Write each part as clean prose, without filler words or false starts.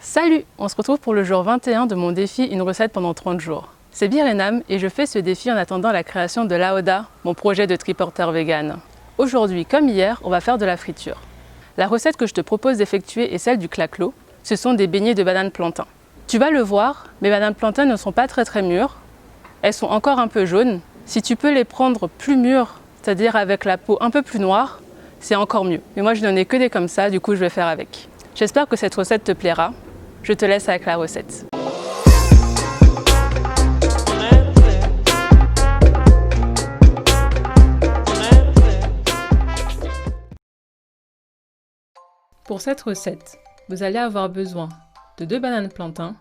Salut! On se retrouve pour le jour 21 de mon défi Une recette pendant 30 jours. C'est Birenam et je fais ce défi en attendant la création de l'Aoda, mon projet de triporteur vegan. Aujourd'hui, comme hier, on va faire de la friture. La recette que je te propose d'effectuer est celle du claclo. Ce sont des beignets de banane plantain. Tu vas le voir, mes bananes plantain ne sont pas très mûres. Elles sont encore un peu jaunes. Si tu peux les prendre plus mûres, c'est-à-dire avec la peau un peu plus noire, c'est encore mieux. Mais moi, je n'en ai que des comme ça, du coup, je vais faire avec. J'espère que cette recette te plaira. Je te laisse avec la recette. Pour cette recette, vous allez avoir besoin de 2 bananes plantain,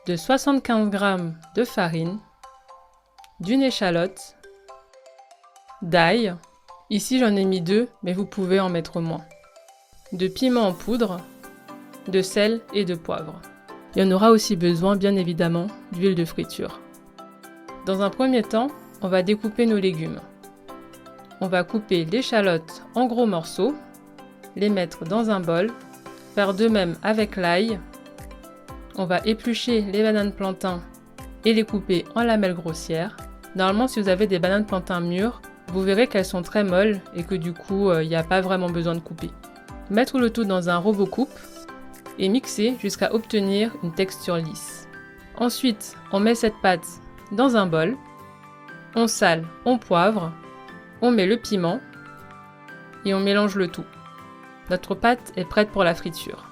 de 75 g de farine, d'une échalote, d'ail, ici j'en ai mis 2 mais vous pouvez en mettre moins, de piment en poudre, de sel et de poivre. Il y en aura aussi besoin bien évidemment d'huile de friture. Dans un premier temps, on va découper nos légumes. On va couper l'échalote en gros morceaux, les mettre dans un bol, faire de même avec l'ail. On va éplucher les bananes plantain et les couper en lamelles grossières. Normalement, si vous avez des bananes plantain mûres, vous verrez qu'elles sont très molles et que du coup, il n'y a pas vraiment besoin de couper. Mettre le tout dans un robot coupe et mixer jusqu'à obtenir une texture lisse. Ensuite, on met cette pâte dans un bol, on sale, on poivre, on met le piment et on mélange le tout. Notre pâte est prête pour la friture.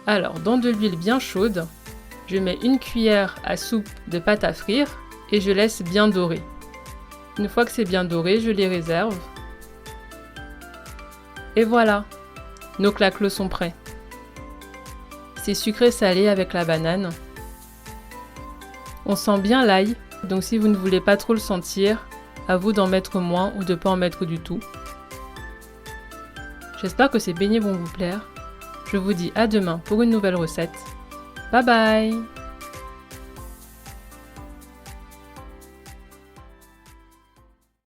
Alors, dans de l'huile bien chaude, je mets une cuillère à soupe de pâte à frire et je laisse bien dorer. Une fois que c'est bien doré, je les réserve. Et voilà, nos claclos sont prêts. C'est sucré-salé avec la banane. On sent bien l'ail, donc si vous ne voulez pas trop le sentir, à vous d'en mettre moins ou de ne pas en mettre du tout. J'espère que ces beignets vont vous plaire. Je vous dis à demain pour une nouvelle recette. Bye bye!